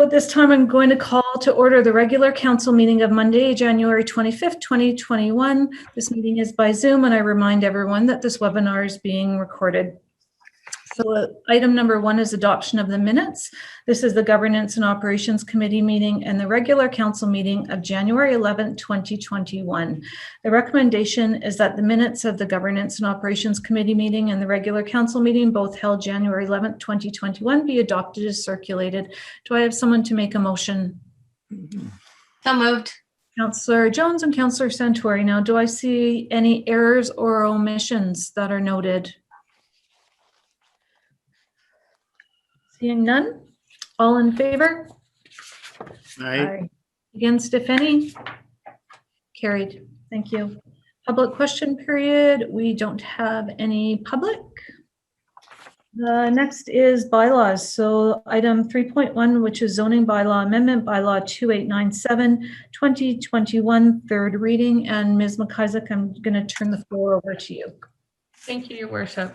At this time, I'm going to call to order the regular council meeting of Monday, January 25th, 2021. This meeting is by Zoom, and I remind everyone that this webinar is being recorded. So item number 1 is adoption of the minutes. This is the Governance and Operations Committee meeting and the regular council meeting of January 11th, 2021. The recommendation is that the minutes of the Governance and Operations Committee meeting and the regular council meeting, both held January 11th, 2021, be adopted as circulated. Do I have someone to make a motion? So moved. Councillor Jones and Councillor Santori. Now, do I see any errors or omissions that are noted? Seeing none, all in favor? Aye. Against, if any? Carried. Thank you. Public question period. We don't have any public. The next is bylaws. So item 3.1, which is zoning bylaw amendment, bylaw 2897, 2021, third reading. And Ms. McIsaac, I'm going to turn the floor over to you. Thank you, Your Worship.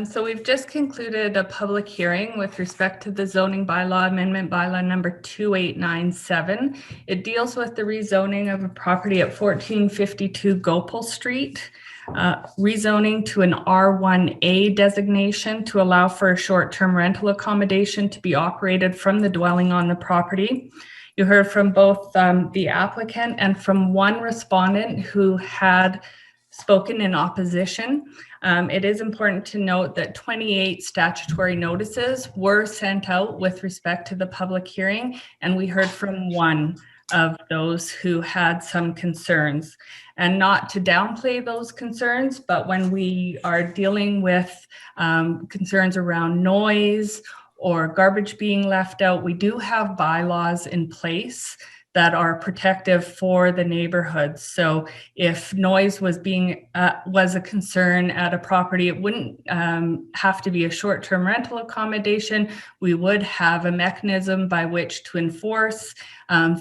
So we've just concluded a public hearing with respect to the zoning bylaw amendment, bylaw number 2897. It deals with the rezoning of a property at 1452 Gopal Street, rezoning to an R1A designation to allow for a short-term rental accommodation to be operated from the dwelling on the property. You heard from both the applicant and from one respondent who had spoken in opposition. It is important to note that 28 statutory notices were sent out with respect to the public hearing, and we heard from one of those who had some concerns. And not to downplay those concerns, but when we are dealing with concerns around noise or garbage being left out, we do have bylaws in place that are protective for the neighborhood. So if noise was a concern at a property, it wouldn't have to be a short-term rental accommodation. We would have a mechanism by which to enforce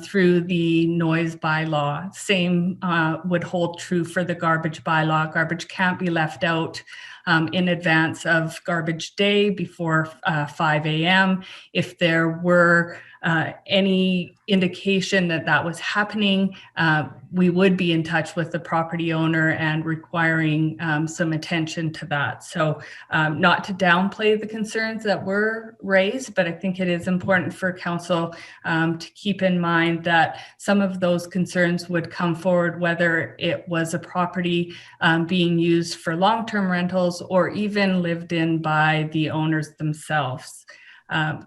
through the noise bylaw. Same would hold true for the garbage bylaw. Garbage can't be left out in advance of garbage day before 5 a.m. If there were any indication that that was happening, we would be in touch with the property owner and requiring some attention to that. So not to downplay the concerns that were raised, but I think it is important for council to keep in mind that some of those concerns would come forward, whether it was a property being used for long-term rentals or even lived in by the owners themselves.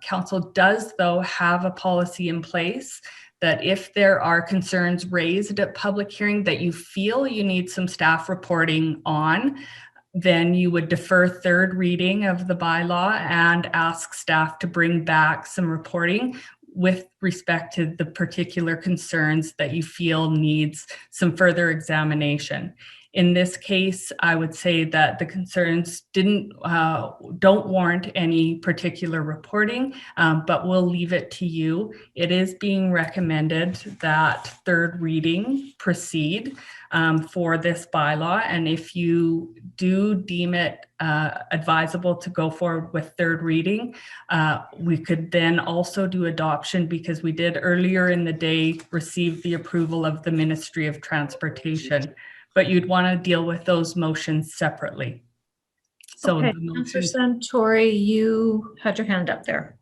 Council does, though, have a policy in place that if there are concerns raised at public hearing that you feel you need some staff reporting on, then you would defer third reading of the bylaw and ask staff to bring back some reporting with respect to the particular concerns that you feel needs some further examination. In this case, I would say that the concerns don't warrant any particular reporting, but we'll leave it to you. It is being recommended that third reading proceed for this bylaw, and if you do deem it advisable to go forward with third reading, we could then also do adoption, because we did earlier in the day receive the approval of the Ministry of Transportation. But you'd want to deal with those motions separately. So okay, Councillor Santori, you had your hand up there.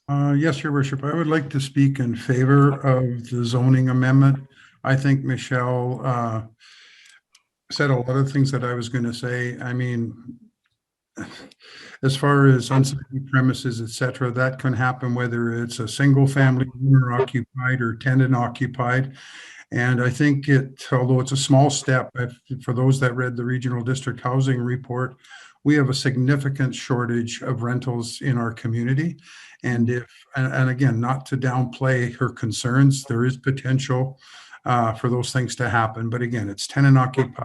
Yes, Your Worship. I would like to speak in favor of the zoning amendment. I think Michelle said a lot of things that I was going to say. I mean, as far as unsightly premises, etc., that can happen whether it's a single family owner occupied or tenant occupied. And I think although it's a small step, for those that read the Regional District Housing Report, we have a significant shortage of rentals in our community. And again, not to downplay her concerns, there is potential for those things to happen. But again, it's tenant occupied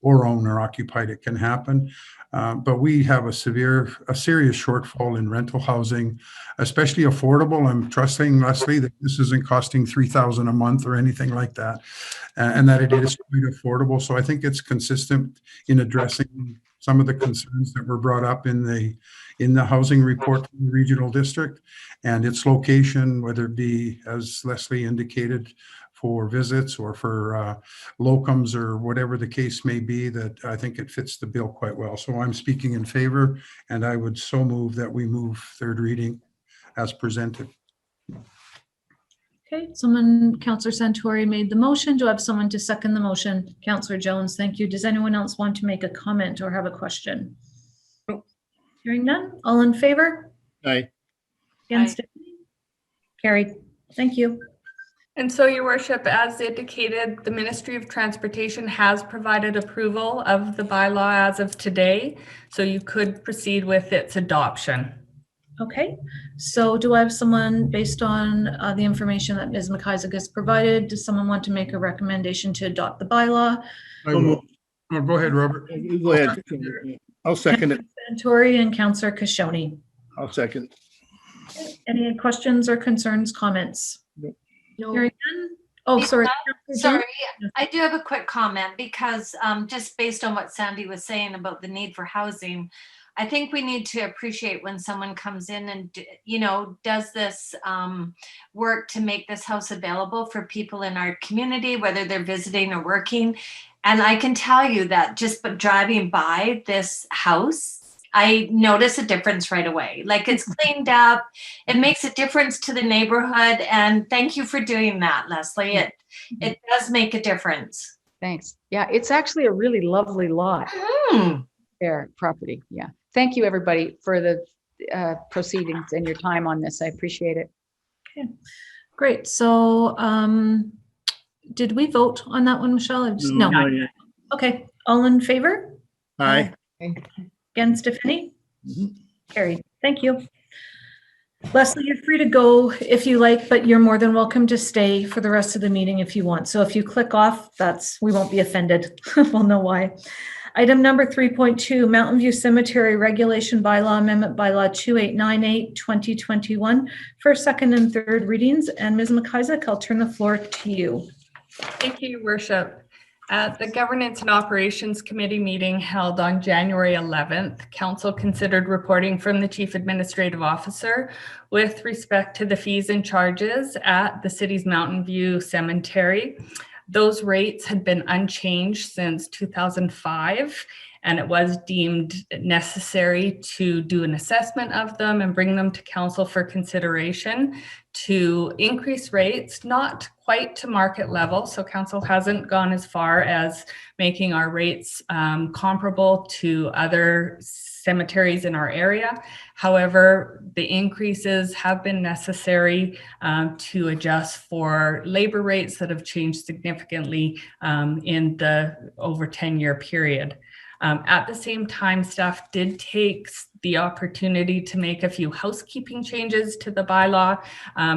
or owner occupied, it can happen. But we have a serious shortfall in rental housing, especially affordable. I'm trusting, Leslie, that this isn't costing $3,000 a month or anything like that, and that it is quite affordable. So I think it's consistent in addressing some of the concerns that were brought up in the housing report from the regional district and its location, whether it be, as Leslie indicated, for visits or for locums or whatever the case may be, that I think it fits the bill quite well. So I'm speaking in favor, and I would so move that we move third reading as presented. Okay, Councillor Santori made the motion. Do I have someone to second the motion? Councillor Jones, thank you. Does anyone else want to make a comment or have a question? No. Hearing none, all in favor? Aye. Against? Carried. Thank you. And so, Your Worship, as indicated, the Ministry of Transportation has provided approval of the bylaw as of today, so you could proceed with its adoption. Okay, so do I have someone, based on the information that Ms. McIsaac has provided, does someone want to make a recommendation to adopt the bylaw? I will. Oh, go ahead, Robert. Go ahead. I'll second it. Santori and Councillor Kashoni. I'll second. Any questions or concerns, comments? No. Hearing none? Oh, sorry. Sorry, I do have a quick comment because just based on what Sandy was saying about the need for housing, I think we need to appreciate when someone comes in and, you know, does this work to make this house available for people in our community, whether they're visiting or working. And I can tell you that just driving by this house, I notice a difference right away. Like, it's cleaned up. It makes a difference to the neighborhood. And thank you for doing that, Leslie. It does make a difference. Thanks. Yeah, it's actually a really lovely lot there, property. Yeah. Thank you, everybody, for the proceedings and your time on this. I appreciate it. Okay, great. So did we vote on that one, Michelle? No. Not yet. Okay, all in favor? Aye. Against, if any? Mhm. Carried. Thank you. Leslie, you're free to go if you like, but you're more than welcome to stay for the rest of the meeting if you want. So if you click off, we won't be offended. We'll know why. Item number 3.2, Mountain View Cemetery Regulation Bylaw Amendment Bylaw 2898, 2021, first, second, and third readings. And Ms. McIsaac, I'll turn the floor to you. Thank you, Your Worship. At the Governance and Operations Committee meeting held on January 11th, Council considered reporting from the Chief Administrative Officer with respect to the fees and charges at the city's Mountain View Cemetery. Those rates had been unchanged since 2005, and it was deemed necessary to do an assessment of them and bring them to Council for consideration to increase rates, not quite to market level. So Council hasn't gone as far as making our rates comparable to other cemeteries in our area. However, the increases have been necessary to adjust for labor rates that have changed significantly in the over 10-year period. At the same time, staff did take the opportunity to make a few housekeeping changes to the bylaw,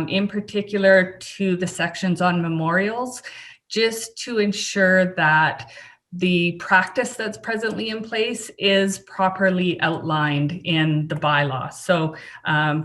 in particular to the sections on memorials, just to ensure that the practice that's presently in place is properly outlined in the bylaw. So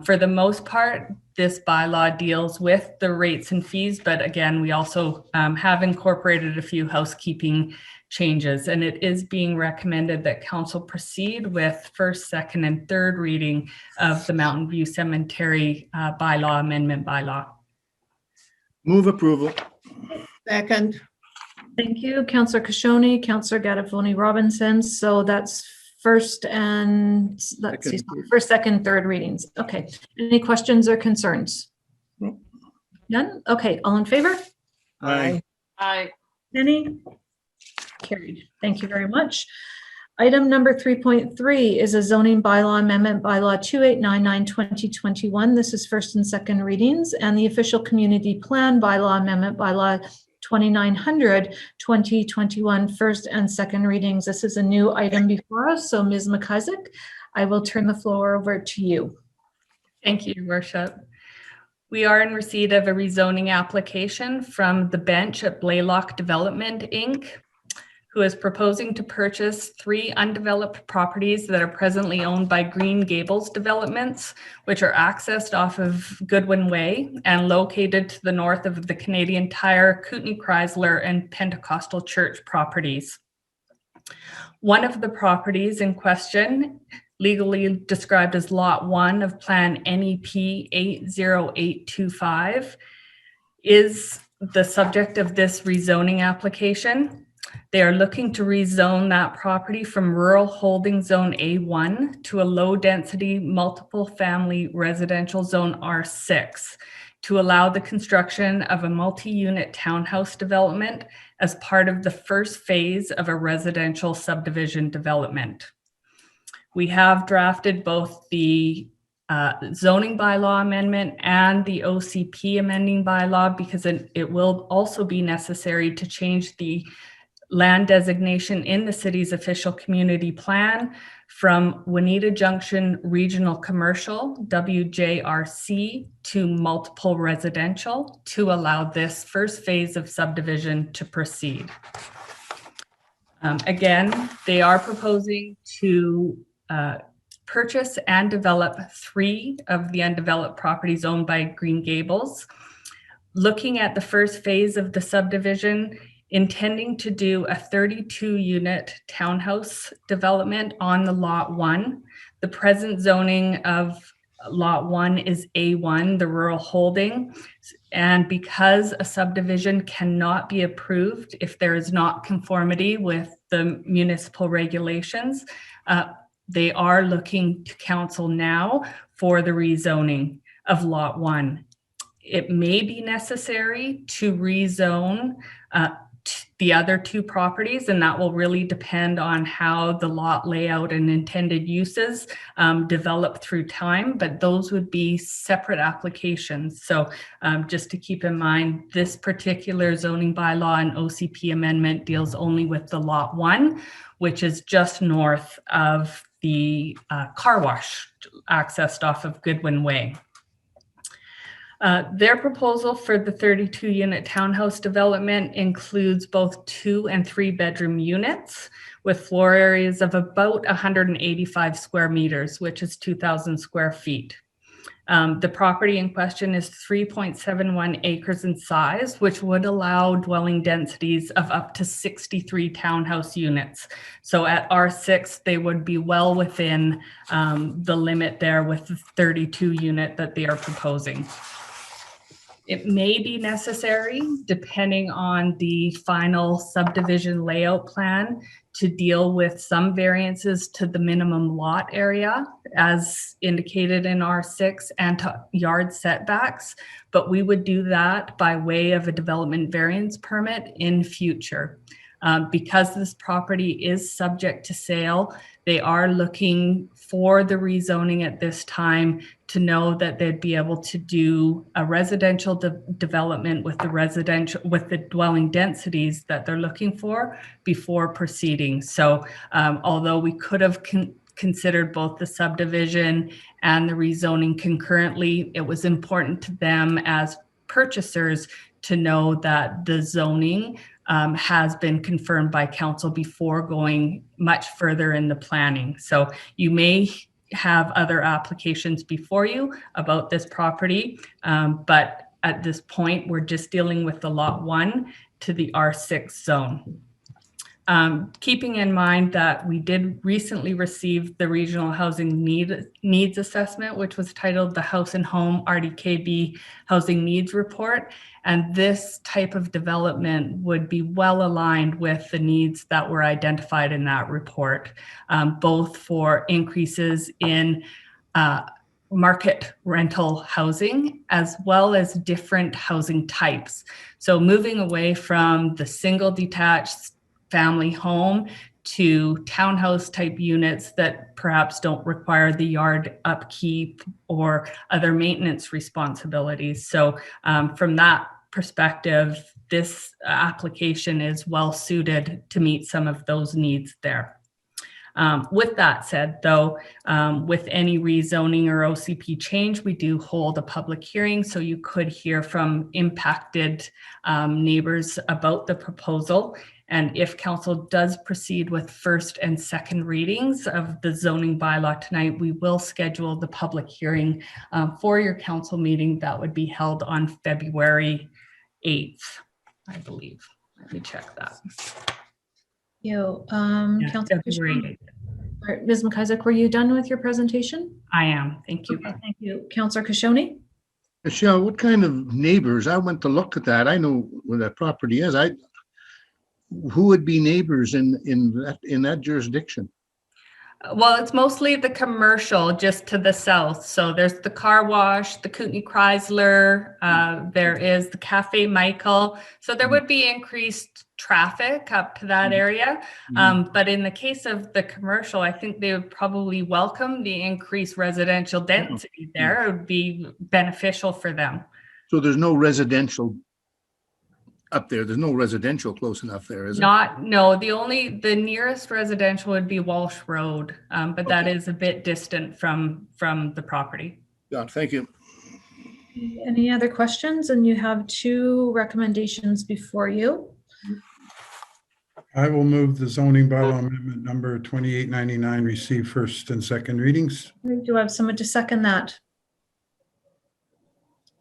for the most part, this bylaw deals with the rates and fees, but again, we also have incorporated a few housekeeping changes, and it is being recommended that Council proceed with first, second, and third reading of the Mountain View Cemetery bylaw amendment bylaw. Move approval. Second. Thank you, Councillor Kashoni, Councillor Gattafoni Robinson. So that's first and first, second, third readings. Okay. Any questions or concerns? No. None? Okay. All in favor? Aye. Aye. Any? Carried. Thank you very much. Item number 3.3 is a zoning bylaw amendment bylaw 2899 2021. This is first and second readings, and the official community plan bylaw amendment bylaw 2900 2021 first and second readings. This is a new item before us. So Ms. McIsaac, I will turn the floor over to you. Thank you, Your Worship. We are in receipt of a rezoning application from the bench at Blaylock Development, Inc., who is proposing to purchase 3 undeveloped properties that are presently owned by Green Gables Developments, which are accessed off of Goodwin Way and located to the north of the Canadian Tire, Kootenai Chrysler, and Pentecostal Church properties. One of the properties in question, legally described as Lot 1 of Plan NEP 80825, is the subject of this rezoning application. They are looking to rezone that property from rural holding zone A1 to a low-density multiple family residential zone R6 to allow the construction of a multi-unit townhouse development as part of the first phase of a residential subdivision development. We have drafted both the zoning bylaw amendment and the OCP amending bylaw because it will also be necessary to change the land designation in the city's official community plan from Juanita Junction Regional Commercial, WJRC, to multiple residential to allow this first phase of subdivision to proceed. Again, they are proposing to purchase and develop 3 of the undeveloped properties owned by Green Gables. Looking at the first phase of the subdivision, intending to do a 32-unit townhouse development on the Lot 1. The present zoning of Lot 1 is A1, the rural holding. And because a subdivision cannot be approved if there is not conformity with the municipal regulations, they are looking to council now for the rezoning of Lot 1. It may be necessary to rezone the other 2 properties, and that will really depend on how the lot layout and intended uses develop through time, but those would be separate applications. So just to keep in mind, this particular zoning bylaw and OCP amendment deals only with the Lot 1, which is just north of the car wash accessed off of Goodwin Way. Their proposal for the 32-unit townhouse development includes both 2 and 3 bedroom units with floor areas of about 185 square meters, which is 2,000 square feet. The property in question is 3.71 acres in size, which would allow dwelling densities of up to 63 townhouse units. So at R6, they would be well within the limit there with the 32 unit that they are proposing. It may be necessary, depending on the final subdivision layout plan, to deal with some variances to the minimum lot area as indicated in R6 and to yard setbacks, but we would do that by way of a development variance permit in future. Because this property is subject to sale, they are looking for the rezoning at this time to know that they'd be able to do a residential development with the dwelling densities that they're looking for before proceeding. So although we could have considered both the subdivision and the rezoning concurrently, it was important to them as purchasers to know that the zoning has been confirmed by council before going much further in the planning. So you may have other applications before you about this property, but at this point, we're just dealing with the Lot 1 to the R6 zone. Keeping in mind that we did recently receive the Regional Housing Needs Assessment, which was titled the House and Home RDKB Housing Needs Report. And this type of development would be well aligned with the needs that were identified in that report, both for increases in market rental housing, as well as different housing types. So moving away from the single detached family home to townhouse type units that perhaps don't require the yard upkeep or other maintenance responsibilities. So from that perspective, this application is well suited to meet some of those needs there. With that said, though, with any rezoning or OCP change, we do hold a public hearing, so you could hear from impacted neighbors about the proposal. And if council does proceed with first and second readings of the zoning bylaw tonight, we will schedule the public hearing for your council meeting that would be held on February 8th, I believe. Let me check that. you. Yeah, Councillor February Kishore, 8th. or Ms. McIsaac, were you done with your presentation? I am. Thank you. Okay, thank you. Councillor Kashoni? Michelle, what kind of neighbors? I went to look at that. I know where that property is. Who would be neighbors in that jurisdiction? Well, it's mostly the commercial just to the south. So there's the car wash, the Kootenai Chrysler, there is the Cafe Michael. So there would be increased traffic up to that area. But in the case of the commercial, I think they would probably welcome the increased residential density there. It would be beneficial for them. So there's no residential up there. There's no residential close enough there, is it? No, the nearest residential would be Walsh Road, but that is a bit distant from the property. Yeah, thank you. Any other questions? And you have 2 recommendations before you. I will move the zoning bylaw amendment number 2899 receive first and second readings. Do I have someone to second that?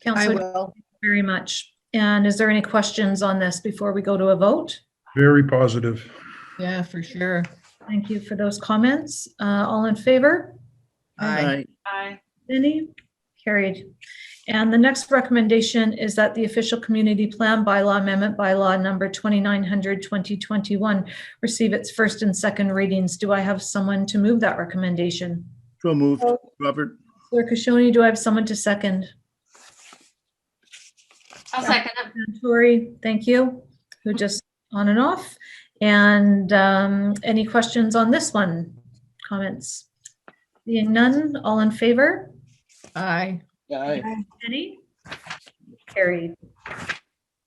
I Councillor, will. thank you very much. And is there any questions on this before we go to a vote? Very positive. Yeah, for sure. Thank you for those comments. All in favor? Aye. Aye. Any? Carried. And the next recommendation is that the official community plan bylaw amendment bylaw number 2900/2021 receive its first and second readings. Do I have someone to move that recommendation? So moved, Robert. Clerk Kashoni, do I have someone to second? I'll second it. Tori, thank you, who just on and off. And any questions on this one? Comments? Being none, all in favor? Aye. Aye. Any? Carried.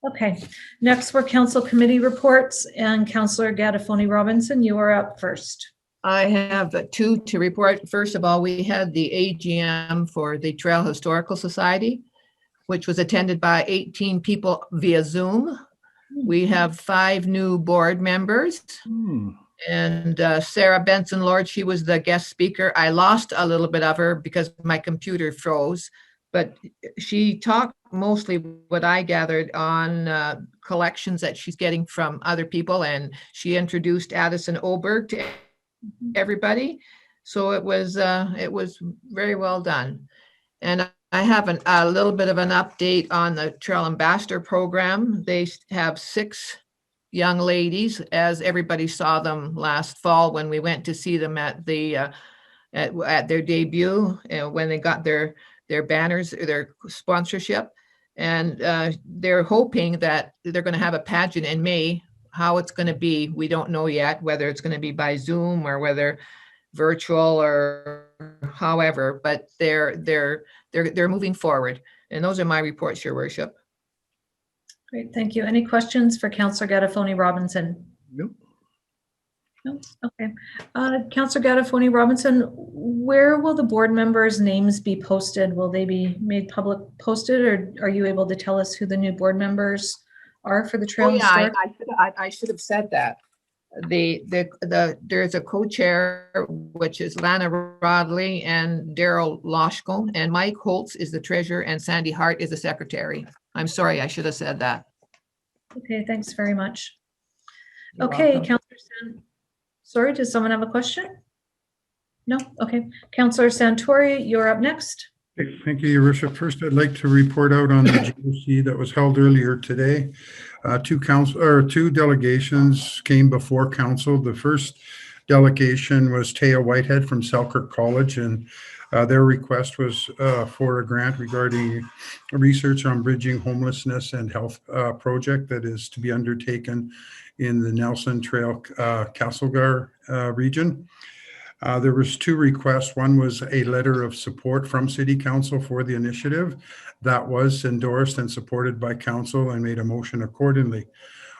Okay, next for council committee reports, and Councillor Gattafoni Robinson, you are up first. I have 2 to report. First of all, we had the AGM for the Trail Historical Society, which was attended by 18 people via Zoom. We have 5 new board members. And Sarah Benson Lord, she was the guest speaker. I lost a little bit of her because my computer froze, but she talked mostly what I gathered on collections that she's getting from other people, and she introduced Addison Oberg to everybody. So it was very well done. And I have a little bit of an update on the Trail Ambassador program. They have 6 young ladies, as everybody saw them last fall when we went to see them at the at their debut, when they got their banners, their sponsorship. And they're hoping that they're going to have a pageant in May. How it's going to be, we don't know yet, whether it's going to be by Zoom or whether virtual or however, but they're moving forward. And those are my reports, Your Worship. Great, thank you. Any questions for Councillor Gattafoni Robinson? Nope. No? Okay. Councillor Gattafoni Robinson, where will the board members' names be posted? Will they be made public posted, or are you able to tell us who the new board members are for the Trail? Oh, yeah, I should have said that. There's a co-chair, which is Lana Rodley and Daryl Loshko, and Mike Holtz is the treasurer and Sandy Hart is the secretary. I'm sorry, I should have said that. Okay, thanks very much. You're Okay, welcome. Councillor sorry, does someone have a question? No? Okay. Councillor Santori, you're up next. Thank you, Your Worship. First, I'd like to report out on the GOC that was held earlier today. 2 delegations came before council. The first delegation was Taya Whitehead from Selkirk College, and their request was for a grant regarding research on bridging homelessness and health project that is to be undertaken in the Nelson Trail Castlegar region. There was 2 requests. One was a letter of support from City Council for the initiative that was endorsed and supported by Council and made a motion accordingly.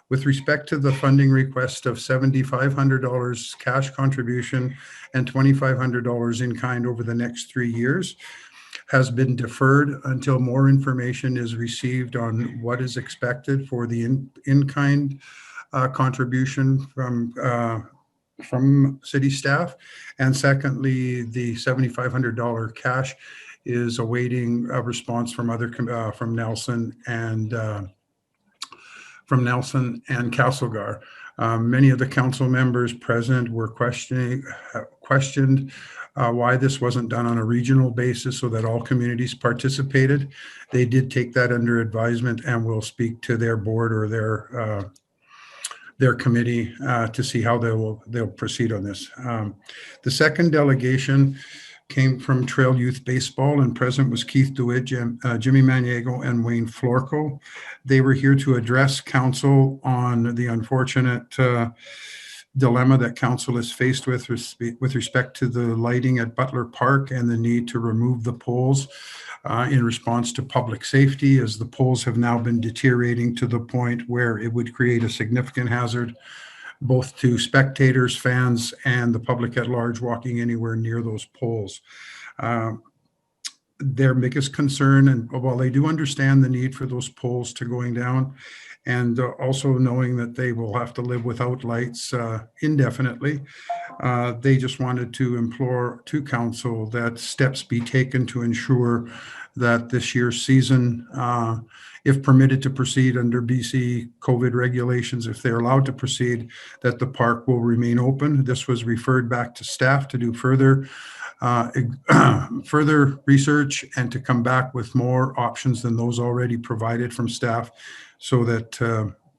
With respect to the funding request of $7,500 cash contribution and $2,500 in kind over the next 3 years has been deferred until more information is received on what is expected for the in-kind contribution from city staff. And secondly, the $7,500 cash is awaiting a response from from Nelson and Castlegar. Many of the council members present were questioned why this wasn't done on a regional basis so that all communities participated. They did take that under advisement and will speak to their board or their committee to see how they'll proceed on this. The second delegation came from Trail Youth Baseball, and present was Keith DeWitt, Jimmy Maniego, and Wayne Florco. They were here to address council on the unfortunate dilemma that council is faced with respect to the lighting at Butler Park and the need to remove the poles in response to public safety, as the poles have now been deteriorating to the point where it would create a significant hazard both to spectators, fans, and the public at large walking anywhere near those poles. Their biggest concern, and while they do understand the need for those poles to going down, and also knowing that they will have to live without lights indefinitely, they just wanted to implore to council that steps be taken to ensure that this year's season, if permitted to proceed under BC COVID regulations, if they're allowed to proceed, that the park will remain open. This was referred back to staff to do further research and to come back with more options than those already provided from staff so that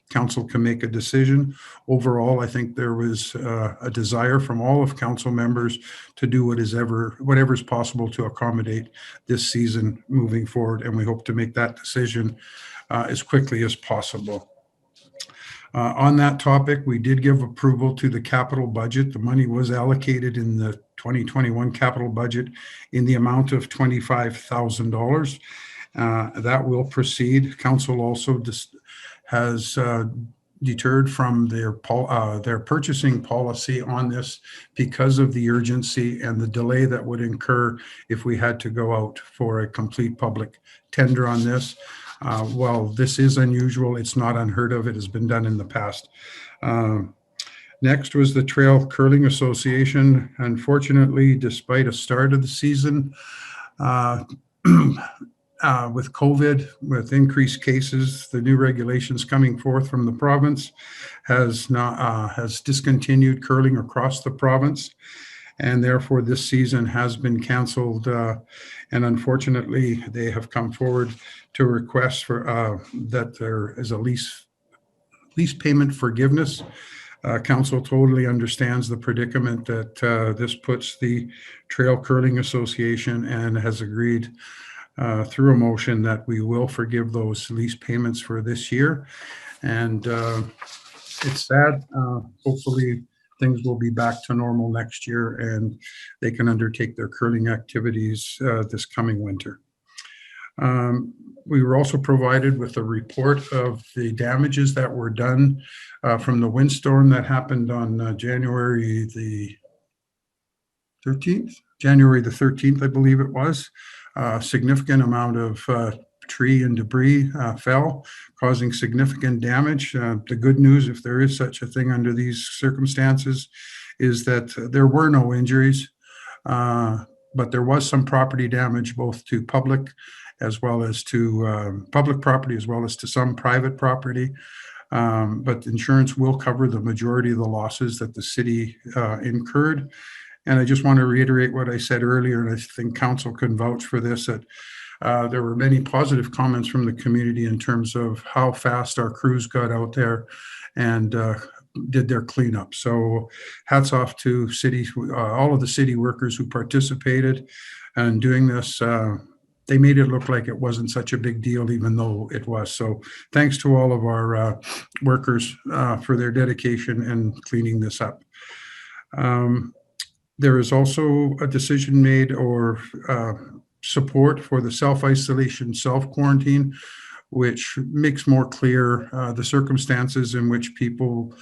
council can make a decision. Overall, I think there was a desire from all of council members to do whatever is possible to accommodate this season moving forward, and we hope to make that decision as quickly as possible. On that topic, we did give approval to the capital budget. The money was allocated in the 2021 capital budget in the amount of $25,000. That will proceed. Council also has deterred from their purchasing policy on this because of the urgency and the delay that would incur if we had to go out for a complete public tender on this. While this is unusual, it's not unheard of. It has been done in the past. Next was the Trail Curling Association. Unfortunately, despite a start of the season, with COVID, with increased cases, the new regulations coming forth from the province has discontinued curling across the province, and therefore this season has been canceled. And unfortunately, they have come forward to request for that there is a lease payment forgiveness. Council totally understands the predicament that this puts the Trail Curling Association and has agreed through a motion that we will forgive those lease payments for this year. And it's sad. Hopefully things will be back to normal next year and they can undertake their curling activities this coming winter. We were also provided with a report of the damages that were done from the windstorm that happened on January the 13th, I believe it was. A significant amount of tree and debris fell, causing significant damage. The good news, if there is such a thing under these circumstances, is that there were no injuries, but there was some property damage both to public as well as to public property as well as to some private property. But insurance will cover the majority of the losses that the city incurred. And I just want to reiterate what I said earlier, and I think council can vouch for this, that there were many positive comments from the community in terms of how fast our crews got out there and did their cleanup. So hats off to all of the city workers who participated in doing this. They made it look like it wasn't such a big deal, even though it was. So thanks to all of our workers for their dedication in cleaning this up. There is also a decision made or support for the self-isolation, self-quarantine, which makes more clear the circumstances in which people,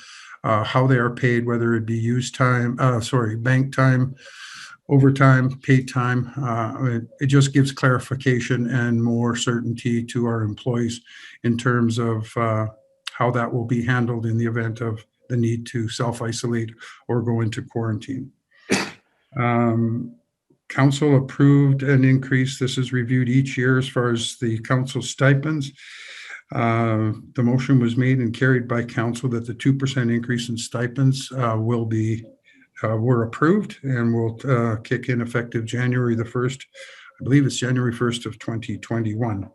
how they are paid, whether it be bank time, overtime, paid time. It just gives clarification and more certainty to our employees in terms of how that will be handled in the event of the need to self-isolate or go into quarantine. Council approved an increase. This is reviewed each year as far as the council stipends. The motion was made and carried by council that the 2% increase in stipends were approved and will kick in effective January the 1st. I believe it's January 1st of 2021.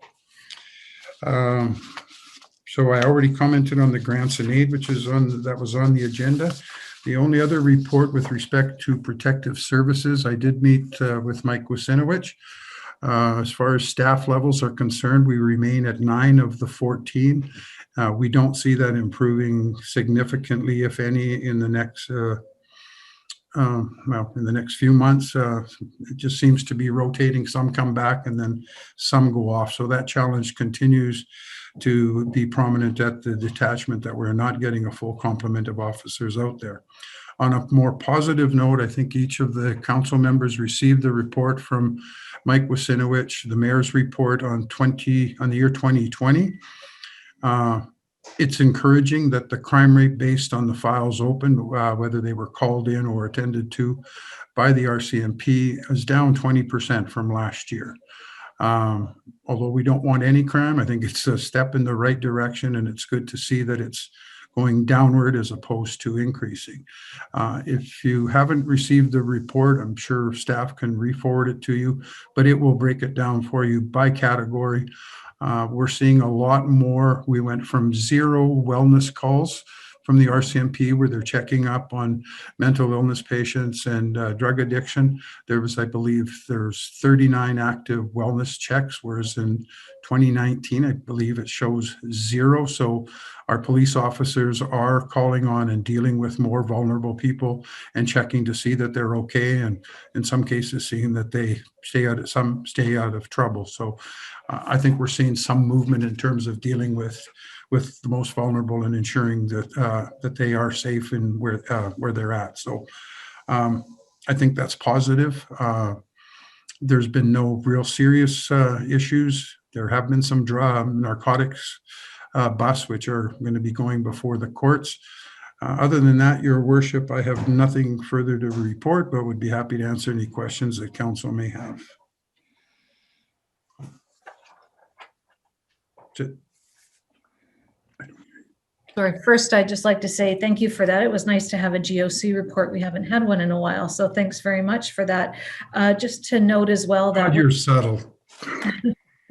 So I already commented on the grants and aid, that was on the agenda. The only other report with respect to protective services, I did meet with Mike Wasinowicz. As far as staff levels are concerned, we remain at 9 of the 14. We don't see that improving significantly, if any, in the next few months. It just seems to be rotating. Some come back and then some go off. So that challenge continues to be prominent at the detachment, that we're not getting a full complement of officers out there. On a more positive note, I think each of the council members received the report from Mike Wasinowicz, the mayor's report on the year 2020. It's encouraging that the crime rate based on the files open, whether they were called in or attended to by the RCMP, is down 20% from last year. Although we don't want any crime, I think it's a step in the right direction, and it's good to see that it's going downward as opposed to increasing. If you haven't received the report, I'm sure staff can re-forward it to you, but it will break it down for you by category. We're seeing a lot more. We went from 0 wellness calls from the RCMP, where they're checking up on mental illness patients and drug addiction. I believe there's 39 active wellness checks, whereas in 2019, I believe it shows 0. So our police officers are calling on and dealing with more vulnerable people and checking to see that they're okay, and in some cases seeing that they stay out of trouble. So I think we're seeing some movement in terms of dealing with the most vulnerable and ensuring that they are safe in where they're at. So I think that's positive. There's been no real serious issues. There have been some narcotics busts, which are going to be going before the courts. Other than that, Your Worship, I have nothing further to report, but would be happy to answer any questions that council may have. Sorry, first, I'd just like to say thank you for that. It was nice to have a GOC report. We haven't had one in a while, so thanks very much for that. Just to note as well that God, you're subtle.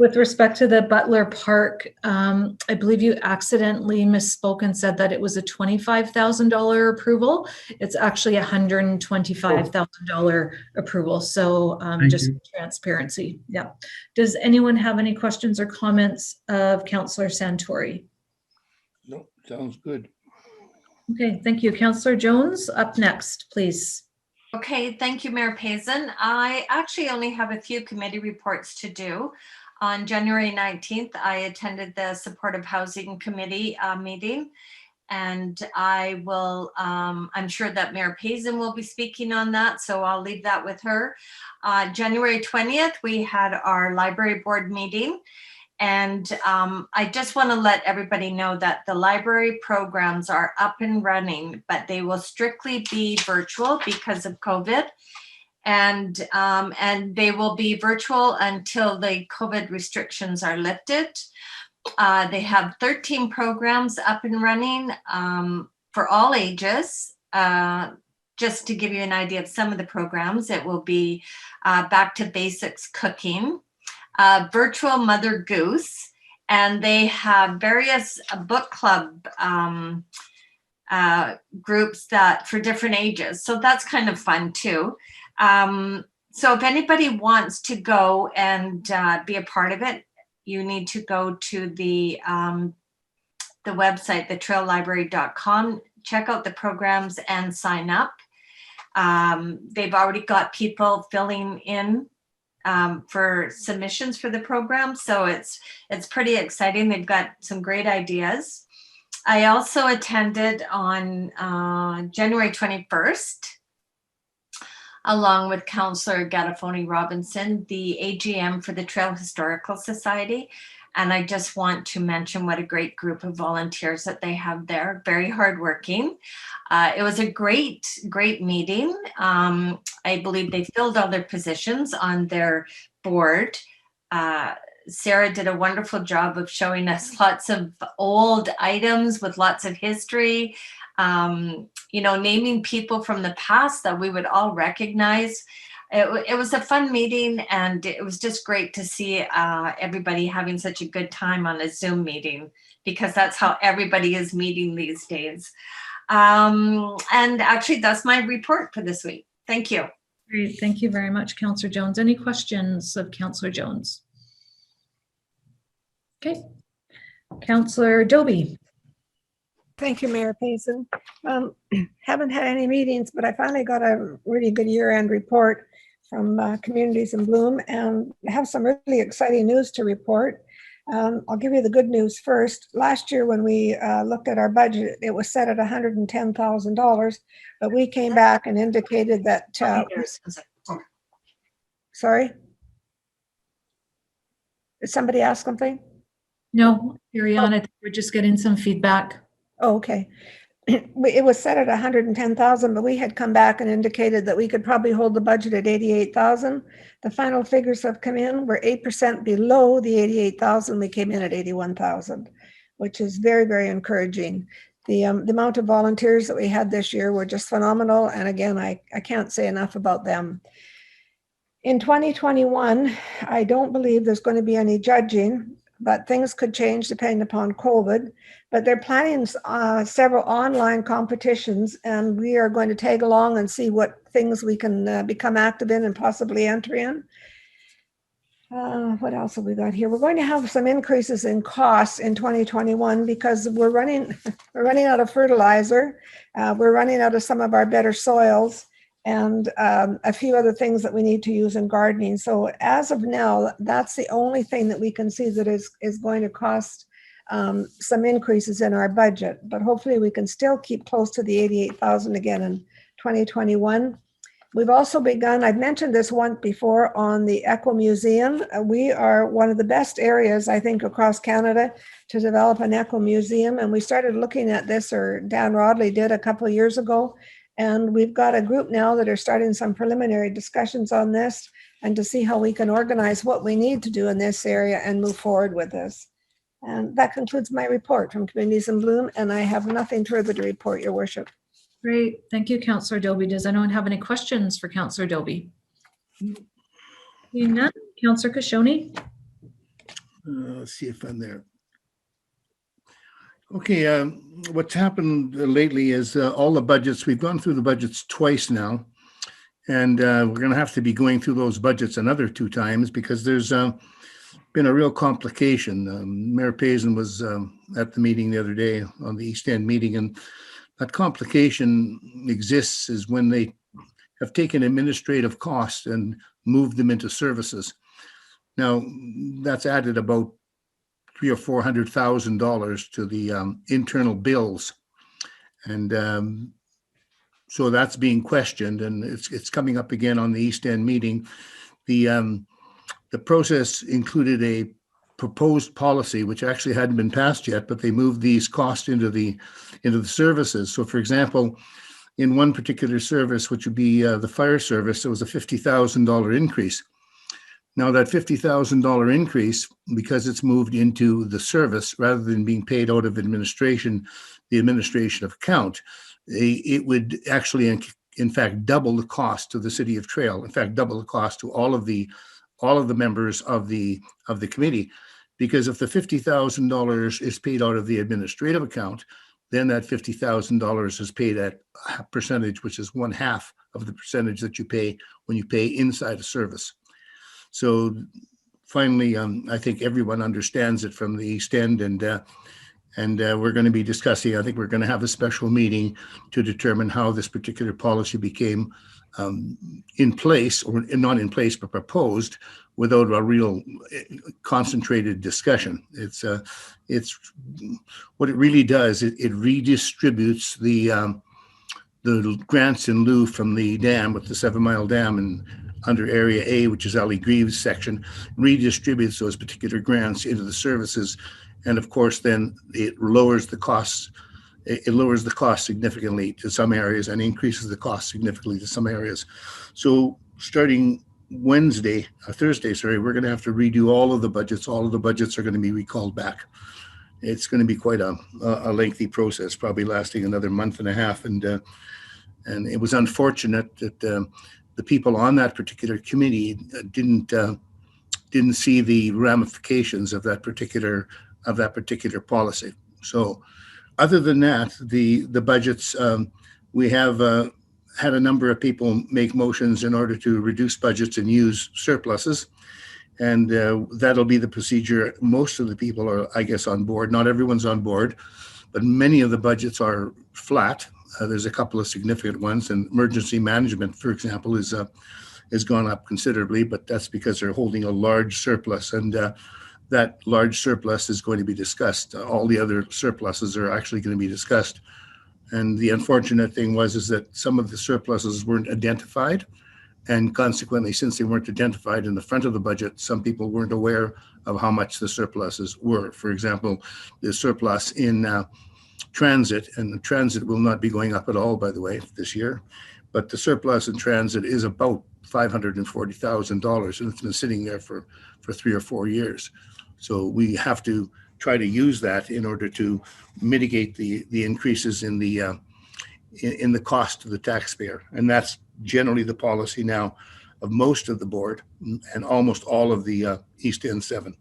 with respect to the Butler Park, I believe you accidentally misspoke and said that it was a $25,000 approval. It's actually a $125,000 approval. So just transparency. Yeah. Does anyone have any questions or comments of Councillor Santori? No, sounds good. Okay, thank you. Councillor Jones, up next, please. Okay, thank you, Mayor Payson. I actually only have a few committee reports to do. On January 19th, I attended the Supportive Housing Committee meeting, and I will, I'm sure that Mayor Payson will be speaking on that, so I'll leave that with her. January 20th, we had our library board meeting, and I just want to let everybody know that the library programs are up and running, but they will strictly be virtual because of COVID. And they will be virtual until the COVID restrictions are lifted. They have 13 programs up and running for all ages. Just to give you an idea of some of the programs, it will be Back to Basics Cooking, Virtual Mother Goose, and they have various book club groups that for different ages. So that's kind of fun too. So if anybody wants to go and be a part of it, you need to go to the website, thetraillibrary.com, check out the programs and sign up. They've already got people filling in for submissions for the program. So it's pretty exciting. They've got some great ideas. I also attended on January 21st, along with Councillor Gattafoni Robinson, the AGM for the Trail Historical Society. And I just want to mention what a great group of volunteers that they have there, very hardworking. It was a great meeting. I believe they filled all their positions on their board. Sarah did a wonderful job of showing us lots of old items with lots of history, naming people from the past that we would all recognize. It was a fun meeting, and it was just great to see everybody having such a good time on a Zoom meeting, because that's how everybody is meeting these days. And actually, that's my report for this week. Thank you. Great. Thank you very much, Councillor Jones. Any questions of Councillor Jones? Okay. Councillor Doby. Thank you, Mayor Payson. Haven't had any meetings, but I finally got a really good year-end report from Communities in Bloom, and have some really exciting news to report. I'll give you the good news first. Last year, when we looked at our budget, it was set at $110,000, but we came back and indicated that. Sorry? Did somebody ask something? No, carry on. I think we're just getting some feedback. Oh, okay. It was set at 110,000, but we had come back and indicated that we could probably hold the budget at 88,000. The final figures have come in. We're 8% below the 88,000. We came in at 81,000, which is very, very encouraging. The amount of volunteers that we had this year were just phenomenal. And again, I can't say enough about them. In 2021, I don't believe there's going to be any judging, but things could change depending upon COVID. But they're planning several online competitions, and we are going to tag along and see what things we can become active in and possibly enter in. What else have we got here? We're going to have some increases in costs in 2021 because we're running out of fertilizer. We're running out of some of our better soils, and a few other things that we need to use in gardening. So as of now, that's the only thing that we can see that is going to cost some increases in our budget, but hopefully we can still keep close to the 88,000 again in 2021. We've also begun, I've mentioned this once before, on the Echo Museum. We are one of the best areas, I think, across Canada to develop an Echo Museum. And we started looking at this, or Dan Rodley did a couple of years ago. And we've got a group now that are starting some preliminary discussions on this, and to see how we can organize what we need to do in this area and move forward with this. And that concludes my report from Communities in Bloom, and I have nothing further to report, Your Worship. Great. Thank you, Councillor Doby. Does anyone have any questions for Councillor Doby? Seeing none. Councillor Kashoni. Let's see if I'm there. Okay, what's happened lately is all the budgets, we've gone through the budgets twice now, and we're going to have to be going through those budgets another 2 times because there's been a real complication. Mayor Payson was at the meeting the other day, on the East End meeting, and that complication exists is when they have taken administrative costs and moved them into services. Now, that's added about $300,000 or $400,000 to the internal bills, and so that's being questioned, and it's coming up again on the East End meeting. The process included a proposed policy, which actually hadn't been passed yet, but they moved these costs into the services. So, for example, in one particular service, which would be the fire service, there was a $50,000 increase. Now, that $50,000 increase, because it's moved into the service rather than being paid out of administration, the administration of account, it would actually, in fact, double the cost to the City of Trail. In fact, double the cost to all of the members of the committee, because if the $50,000 is paid out of the administrative account, then that $50,000 is paid at a percentage, which is 1/2 of the percentage that you pay when you pay inside a service. So finally, I think everyone understands it from the East End, and we're going to be discussing, I think we're going to have a special meeting to determine how this particular policy became in place, or not in place, but proposed without a real concentrated discussion. It's what it really does. It redistributes the grants in lieu from the dam, with the 7 Mile Dam, and under Area A, which is Ali Greaves section, redistributes those particular grants into the services, and of course, then it lowers the costs. It lowers the cost significantly to some areas and increases the cost significantly to some areas. So starting Thursday, sorry, we're going to have to redo all of the budgets. All of the budgets are going to be recalled back. It's going to be quite a lengthy process, probably lasting another month and a half. And it was unfortunate that the people on that particular committee didn't see the ramifications of that particular policy. So, other than that, the budgets, we have had a number of people make motions in order to reduce budgets and use surpluses. And that'll be the procedure. Most of the people are, I guess, on board. Not everyone's on board, but many of the budgets are flat. There's a couple of significant ones, and emergency management, for example, has gone up considerably, but that's because they're holding a large surplus, and that large surplus is going to be discussed. All the other surpluses are actually going to be discussed. And the unfortunate thing is that some of the surpluses weren't identified. And consequently, since they weren't identified in the front of the budget, some people weren't aware of how much the surpluses were. For example, the surplus in transit, and the transit will not be going up at all, by the way, this year, but the surplus in transit is about $540,000, and it's been sitting there for 3 or 4 years. So we have to try to use that in order to mitigate the increases in the cost to the taxpayer. And that's generally the policy now of most of the board and almost all of the East End 7.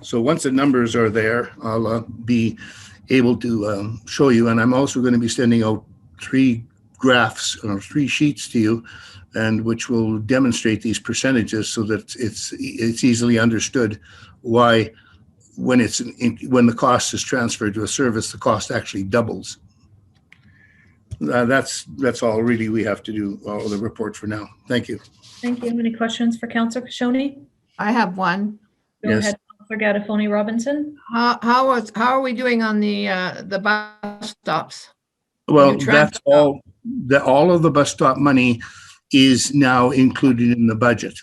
So once the numbers are there, I'll be able to show you. And I'm also going to be sending out 3 graphs or 3 sheets to you, and which will demonstrate these percentages so that it's easily understood why when the cost is transferred to a service, the cost actually doubles. That's all really we have to do, the report for now. Thank you. Thank you. Any questions for Councillor Kashoni? I have one. Go Yes. ahead, Councillor Gattafoni Robinson. How are we doing on the bus stops? Well, You tracked that's all of the bus stop money is now included in the budget.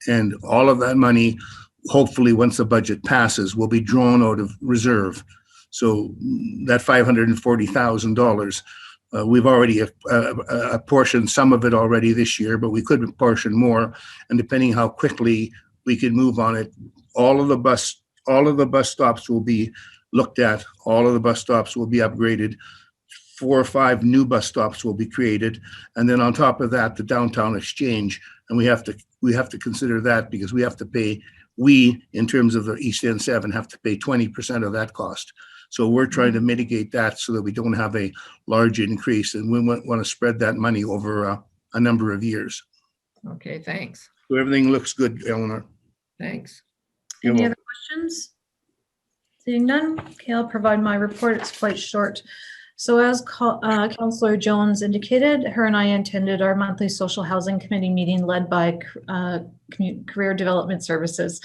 And all of that money, hopefully once the budget passes, will be drawn out of reserve. So that $540,000, we've already apportioned some of it already this year, but we could apportion more. And depending how quickly we can move on it, all of the bus stops will be looked at. All of the bus stops will be upgraded. 4 or 5 new bus stops will be created, and then on top of that, the downtown exchange. And we have to consider that because we have to pay. We, in terms of the East End 7, have to pay 20% of that cost. So we're trying to mitigate that so that we don't have a large increase, and we want to spread that money over a number of years. Okay, thanks. So everything looks good, Eleanor. Thanks. You're Any welcome. other questions? Seeing none, okay, I'll provide my report. It's quite short. So as Councillor Jones indicated, her and I attended our monthly social housing committee meeting led by Career Development Services.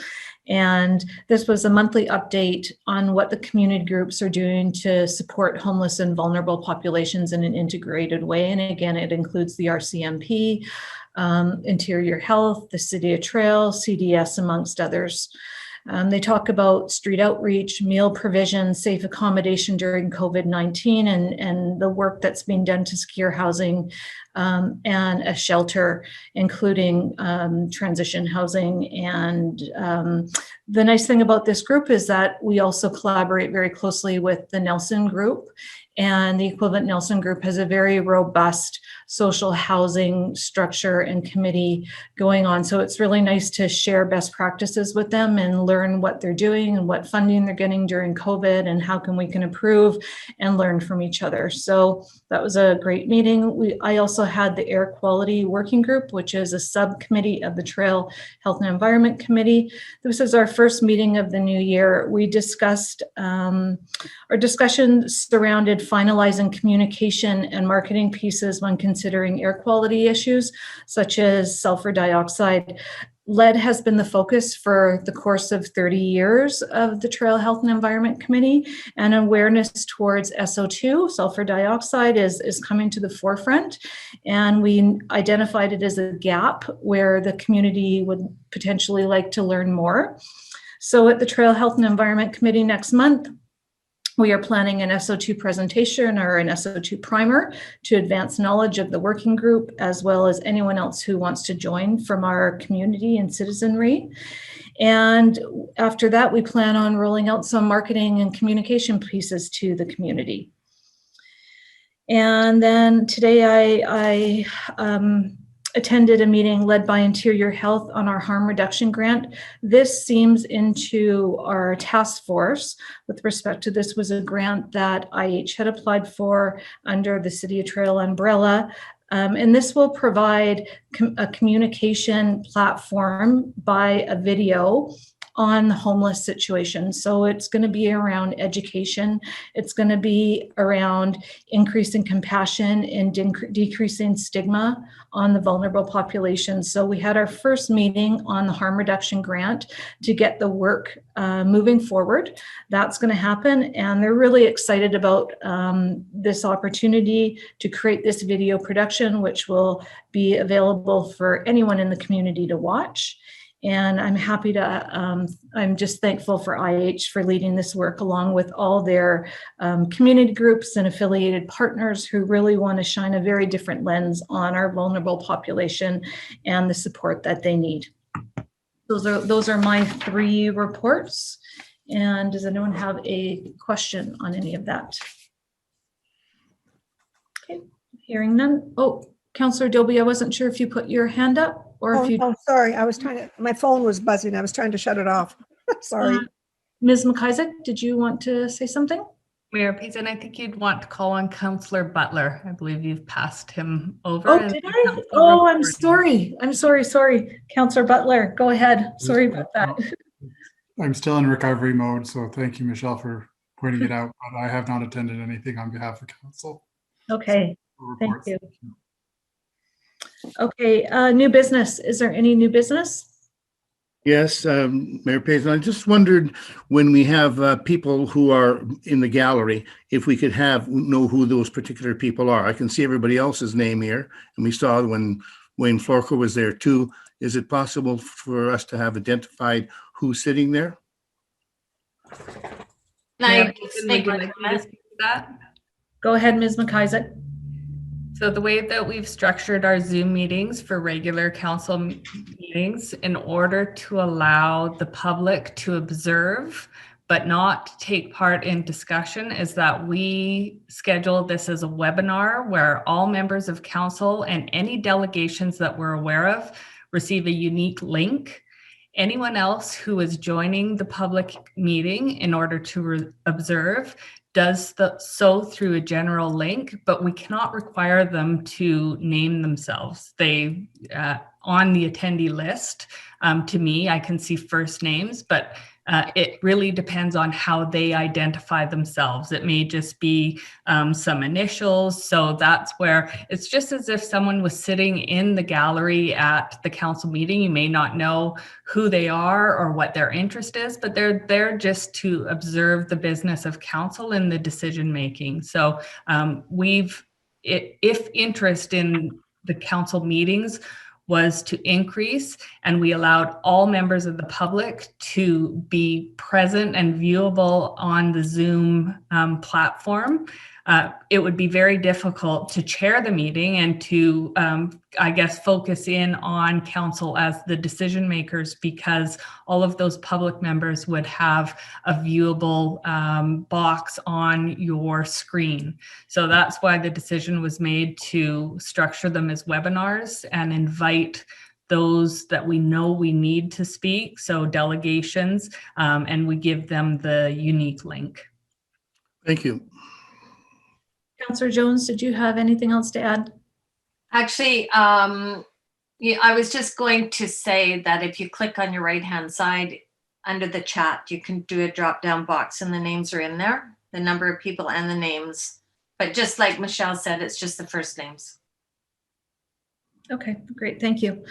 And this was a monthly update on what the community groups are doing to support homeless and vulnerable populations in an integrated way. And again, it includes the RCMP, Interior Health, the City of Trail, CDS, amongst others. They talk about street outreach, meal provision, safe accommodation during COVID-19, and the work that's being done to secure housing and a shelter, including transition housing. And the nice thing about this group is that we also collaborate very closely with the Nelson Group. And the Equivalent Nelson Group has a very robust social housing structure and committee going on. So it's really nice to share best practices with them and learn what they're doing and what funding they're getting during COVID and how we can improve and learn from each other. So that was a great meeting. I also had the Air Quality Working Group, which is a subcommittee of the Trail Health and Environment Committee. This is our first meeting of the new year. We discussed, our discussion surrounded finalizing communication and marketing pieces when considering air quality issues, such as sulfur dioxide. Lead has been the focus for the course of 30 years of the Trail Health and Environment Committee, and awareness towards SO2, sulfur dioxide, is coming to the forefront. And we identified it as a gap where the community would potentially like to learn more. So at the Trail Health and Environment Committee next month, We are planning an SO2 presentation or an SO2 primer to advance knowledge of the working group, as well as anyone else who wants to join from our community and citizenry. And after that, we plan on rolling out some marketing and communication pieces to the community. And then today I attended a meeting led by Interior Health on our harm reduction grant. This seems into our task force. With respect to this, was a grant that IH had applied for under the City of Trail umbrella. And this will provide a communication platform by a video on the homeless situation. So it's going to be around education. It's going to be around increasing compassion and decreasing stigma on the vulnerable population. So we had our first meeting on the harm reduction grant to get the work moving forward. That's going to happen. And they're really excited about this opportunity to create this video production, which will be available for anyone in the community to watch. And I'm happy to, I'm just thankful for IH for leading this work along with all their community groups and affiliated partners who really want to shine a very different lens on our vulnerable population and the support that they need. Those are my 3 reports. And does anyone have a question on any of that? Okay, hearing none. Oh, Councillor Dobie, I wasn't sure if you put your hand up. Or Oh, if you, no, sorry, I was trying to, my phone was buzzing. I was trying to shut it off. Sorry. Ms. McIsaac, did you want to say something? Mayor Payson, I think you'd want to call on Councillor Butler. I believe you've passed him over. Oh, and did the I? council Oh, I'm reporting. sorry. Councillor Butler, go ahead. Sorry about that. I'm still in recovery mode, so thank you, Michelle, for pointing it out, but I have not attended anything on behalf of council. Okay, thank Reports. you. Okay, new business. Is there any new business? Yes, Mayor Payson, I just wondered when we have people who are in the gallery, if we could know who those particular people are. I can see everybody else's name here, and we saw when Wayne Florker was there too. Is it possible for us to have identified who's sitting there? Mayor I Payson, think would you like me to speak to that? Go ahead, Ms. McIsaac. So the way that we've structured our Zoom meetings for regular council meetings in order to allow the public to observe but not take part in discussion is that we schedule this as a webinar where all members of council and any delegations that we're aware of receive a unique link. Anyone else who is joining the public meeting in order to observe does so through a general link, but we cannot require them to name themselves. They, on the attendee list, to me, I can see first names, but it really depends on how they identify themselves. It may just be some initials. So that's where it's just as if someone was sitting in the gallery at the council meeting. You may not know who they are or what their interest is, but they're there just to observe the business of council and the decision making. So if interest in the council meetings was to increase and we allowed all members of the public to be present and viewable on the Zoom platform, it would be very difficult to chair the meeting and to, I guess, focus in on council as the decision makers, because all of those public members would have a viewable box on your screen. So that's why the decision was made to structure them as webinars and invite those that we know we need to speak, so delegations, and we give them the unique link. Thank you. Councillor Jones, did you have anything else to add? Actually, yeah, I was just going to say that if you click on your right-hand side under the chat, you can do a drop-down box and the names are in there, the number of people and the names. But just like Michelle said, it's just the first names. Okay, great, thank you.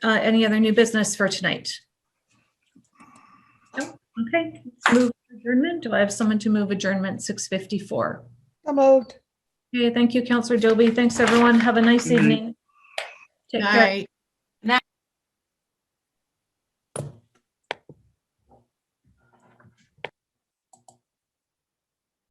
Any other new business for tonight? No? Okay, let's move to adjournment. Do I have someone to move adjournment 6:54? So moved. Okay, thank you, Councillor Dobie. Thanks, everyone. Have a nice Good night. evening. Take care. Night.